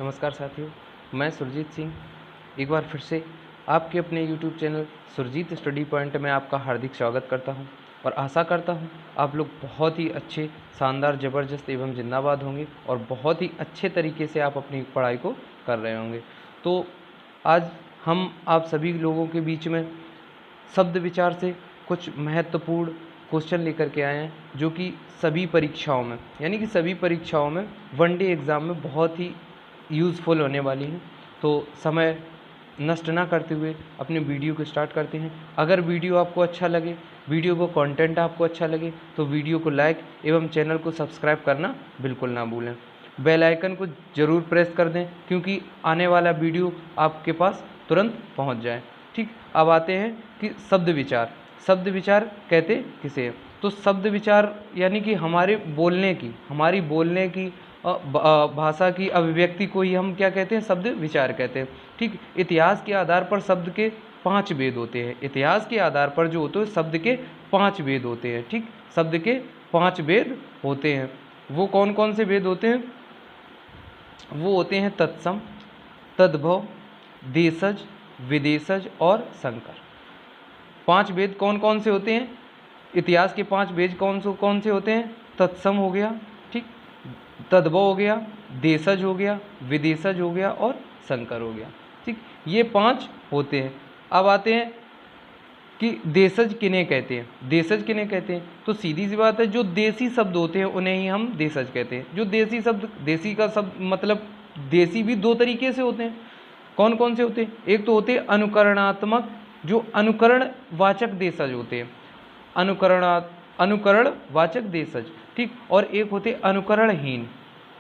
नमस्कार साथियों, मैं सुरजीत सिंह एक बार फिर से आपके अपने YouTube channel Surjit study point में आपका हार्दिक स्वागत करता हूं और आशा करता हूं आप लोग बहुत ही अच्छे, शानदार, ज़बरदस्त एवं जिंदाबाद होंगे और बहुत ही अच्छे तरीके से आप अपनी पढ़ाई को कर रहे होंगे। तो आज हम आप सभी लोगों के बीच में शब्द विचार से कुछ महत्वपूर्ण क्वेश्चन लेकर के आए हैं, जो कि सभी परीक्षाओं में यानी कि सभी परीक्षाओं में वनडे एग्ज़ाम में बहुत ही यूज़फुल होने वाली हैं। तो समय नष्ट ना करते हुए अपने वीडियो को स्टार्ट करते हैं। अगर वीडियो आपको अच्छा लगे, वीडियो को कंटेंट आपको अच्छा लगे, तो वीडियो को लाइक एवं चैनल को सब्सक्राइब करना बिल्कुल ना भूलें। बेल आइकन को ज़रूर प्रेस कर दें, क्योंकि आने वाला वीडियो आपके पास तुरंत पहुंच जाए। ठीक, अब आते हैं कि शब्द विचार। शब्द विचार कहते किसे हैं? तो शब्द विचार यानी कि हमारी बोलने की भाषा की अभिव्यक्ति को ही हम क्या कहते हैं? शब्द विचार कहते हैं। ठीक, इतिहास के आधार पर शब्द के 5 भेद होते हैं। इतिहास के आधार पर जो होते हैं शब्द के 5 भेद होते हैं। ठीक, शब्द के 5 भेद होते हैं। वो कौन कौन से भेद होते हैं? वो होते हैं तत्सम, तद्भव, देशज, विदेशज और संकर। 5 भेद कौन कौन से होते हैं? इतिहास के 5 भेद कौन से होते हैं? तत्सम हो गया, ठीक, तद्भव हो गया, देशज हो गया, विदेशज हो गया और संकर हो गया। ठीक, ये 5 होते हैं। अब आते हैं कि देशज किन्हें कहते हैं? देशज किन्हें कहते हैं? तो सीधी सी बात है, जो देसी शब्द होते हैं उन्हें ही हम देशज कहते हैं। जो देसी शब्द, देसी का शब्द मतलब देसी भी 2 तरीके से होते हैं। कौन कौन से होते हैं? एक तो होते हैं अनुकरणात्मक, जो अनुकरण वाचक देशज होते हैं, अनुकरण वाचक देशज। ठीक, और एक होते अनुकरणहीन।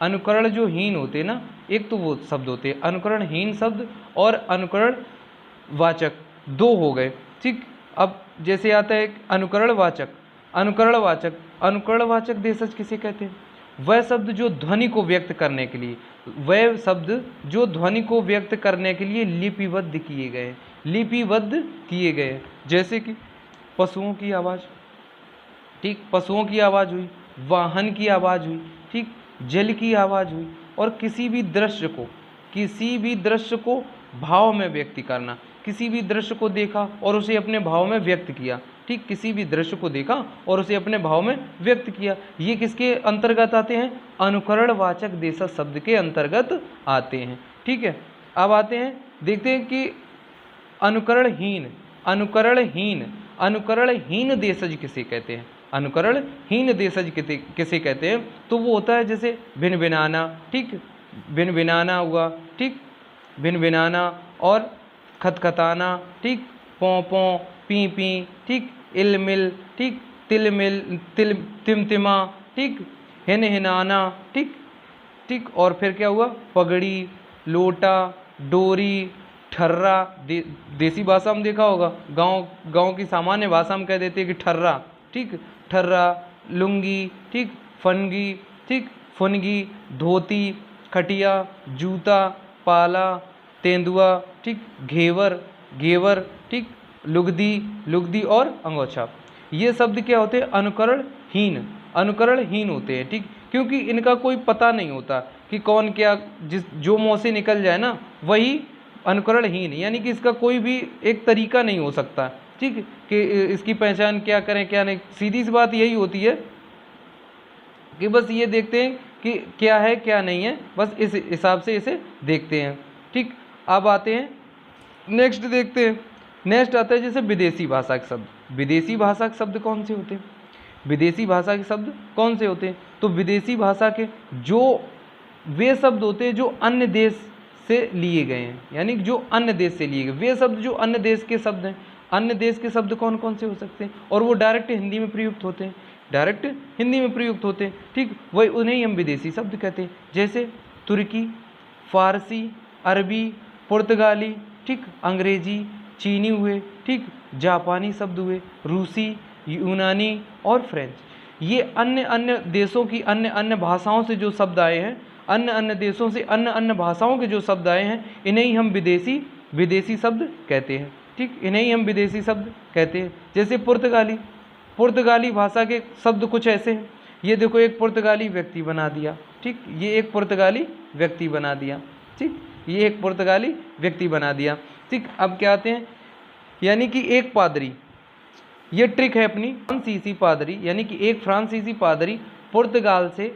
अनुकरण जो हीन होते हैं ना, एक तो वो शब्द होते हैं अनुकरणहीन शब्द और अनुकरण वाचक, 2 हो गए। ठीक, अब जैसे आता है अनुकरणवाचक। अनुकरणवाचक देशज किसे कहते हैं? वह शब्द जो ध्वनि को व्यक्त करने के लिए, लिपिबद्ध किए गए, जैसे कि पशुओं की आवाज़, ठीक, पशुओं की आवाज़ हुई, वाहन की आवाज़ हुई, ठीक, जल की आवाज़ हुई, और किसी भी दृश्य को भाव में व्यक्त करना। किसी भी दृश्य को देखा और उसे अपने भाव में व्यक्त किया। ठीक, किसी भी दृश्य को देखा और उसे अपने भाव में व्यक्त किया। ये किसके अंतर्गत आते हैं? अनुकरणवाचक देशज शब्द के अंतर्गत आते हैं। ठीक है, अब आते हैं, देखते हैं कि अनुकरणहीन देशज किसे कहते हैं? अनुकरणहीन देशज किसे कहते हैं? तो वो होता है जैसे भिनभिनाना, ठीक, भिनभिनाना हुआ, ठीक, भिनभिनाना और खतखताना, ठीक, पों पों, पी पी, ठीक, इलमिल, ठीक, तिलमिल, तिमतिमा, ठीक, हिनहिनाना, ठीक, ठीक, और फिर क्या हुआ? पगड़ी, लोटा, डोरी, ठर्रा। देसी भाषा में देखा होगा, गांव की सामान्य भाषा में कह देते हैं कि ठर्रा, ठीक, ठर्रा, लुंगी, ठीक, फनगी, ठीक, फुनगी, धोती, खटिया, जूता, पाला, तेंदुआ, ठीक, घेवर, ठीक, लुगदी और अंगोछा। ये शब्द क्या होते हैं? अनुकरणहीन होते हैं। ठीक, क्योंकि इनका कोई पता नहीं होता कि कौन क्या, जो मुँह से निकल जाए ना वही अनुकरणहीन, यानी कि इसका कोई भी एक तरीका नहीं हो सकता, ठीक, कि इसकी पहचान क्या करें क्या नहीं। सीधी सी बात यही होती है कि बस ये देखते हैं कि क्या है क्या नहीं है, बस इस हिसाब से इसे देखते हैं। ठीक, अब आते हैं नेक्स्ट, देखते हैं। नेक्स्ट आता है जैसे विदेशी भाषा के शब्द। विदेशी भाषा के शब्द कौन से होते हैं? विदेशी भाषा के शब्द कौन से होते हैं? तो विदेशी भाषा के वे शब्द होते हैं जो अन्य देश से लिए गए हैं, यानी जो अन्य देश से लिए गए वे शब्द जो अन्य देश के शब्द हैं। अन्य देश के शब्द कौन कौन से हो सकते हैं? और वो डायरेक्ट हिंदी में प्रयुक्त होते हैं। ठीक, वही उन्हें ही हम विदेशी शब्द कहते हैं। जैसे तुर्की, फारसी, अरबी, पुर्तगाली, ठीक, अंग्रेजी, चीनी हुए, ठीक, जापानी शब्द हुए, रूसी, यूनानी और फ्रेंच। ये अन्य देशों की अन्य भाषाओं से जो शब्द आए हैं, अन्य देशों से अन्य भाषाओं के जो शब्द आए हैं, इन्हें ही हम विदेशी शब्द कहते हैं। ठीक, इन्हें ही हम विदेशी शब्द कहते हैं। जैसे पुर्तगाली भाषा के शब्द कुछ ऐसे हैं। ये देखो, एक पुर्तगाली व्यक्ति बना दिया, ठीक, ये एक पुर्तगाली व्यक्ति बना दिया। ठीक, ये एक पुर्तगाली व्यक्ति बना दिया। ठीक, अब क्या आते हैं, यानी कि एक पादरी, ये ट्रिक है अपनी, फ्रांसीसी पादरी, यानी कि एक फ्रांसीसी पादरी पुर्तगाल से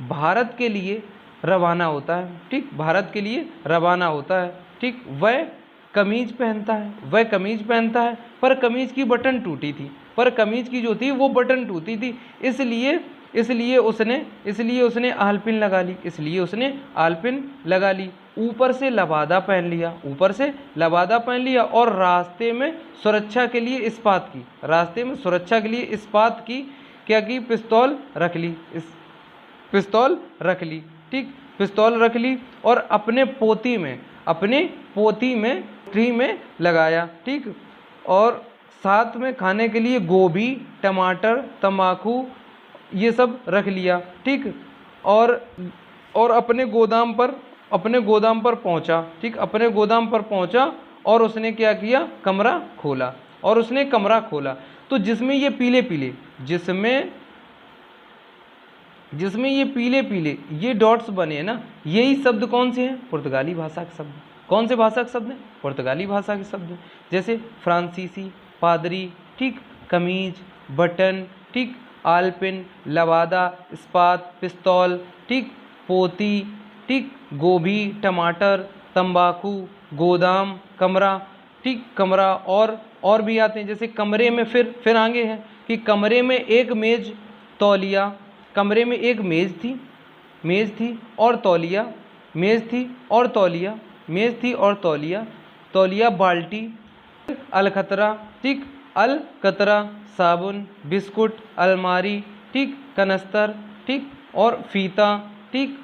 भारत के लिए रवाना होता है। ठीक, भारत के लिए रवाना होता है। ठीक, वह कमीज पहनता है, वह कमीज पहनता है, पर कमीज की बटन टूटी थी, पर कमीज की जो थी वो बटन टूटी थी, इसलिए उसने आलपिन लगा ली, इसलिए उसने आलपिन लगा ली, ऊपर से लबादा पहन लिया, ऊपर से लबादा पहन लिया, और रास्ते में सुरक्षा के लिए इस्पात की, रास्ते में सुरक्षा के लिए इस्पात की, क्या की, पिस्तौल रख ली, इस पिस्तौल रख ली। ठीक, पिस्तौल रख ली और अपने पोती में ट्री में लगाया। ठीक, और साथ में खाने के लिए गोभी, टमाटर, तम्बाकू ये सब रख लिया। ठीक, और अपने गोदाम पर पहुंचा। ठीक, अपने गोदाम पर पहुंचा और उसने क्या किया, कमरा खोला, और उसने कमरा खोला तो जिसमें ये पीले पीले ये डॉट्स बने हैं ना, यही शब्द कौन से हैं, पुर्तगाली भाषा के शब्द। कौन से भाषा के शब्द हैं, पुर्तगाली भाषा के शब्द हैं। जैसे फ्रांसीसी, पादरी, ठीक, कमीज, बटन, ठीक, आलपिन, लवादा, इस्पात, पिस्तौल, ठीक, पोती, ठीक, गोभी, टमाटर, तंबाकू, गोदाम, कमरा। ठीक, कमरा और भी आते हैं, जैसे कमरे में फिर आगे है कि कमरे में एक मेज, तौलिया, कमरे में एक मेज थी और तौलिया, मेज थी और तौलिया, तौलिया, बाल्टी, अलखतरा, ठीक, अलकतरा, साबुन, बिस्कुट, अलमारी, ठीक, कनस्तर, ठीक, और फीता, ठीक,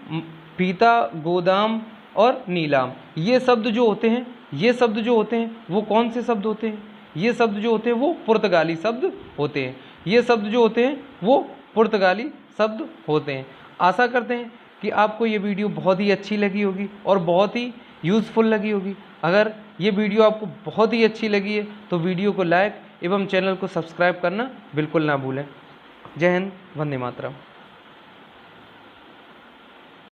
फीता, गोदाम और नीलाम। ये शब्द जो होते हैं वो कौन से शब्द होते हैं, ये शब्द जो होते हैं वो पुर्तगाली शब्द होते हैं, ये शब्द जो होते हैं वो पुर्तगाली शब्द होते हैं। आशा करते हैं कि आपको ये वीडियो बहुत ही अच्छी लगी होगी और बहुत ही यूज़फुल लगी होगी। अगर ये वीडियो आपको बहुत ही अच्छी लगी है तो वीडियो को लाइक एवं चैनल को सब्सक्राइब करना बिल्कुल ना भूलें। जय हिंद, वंदे मातरम।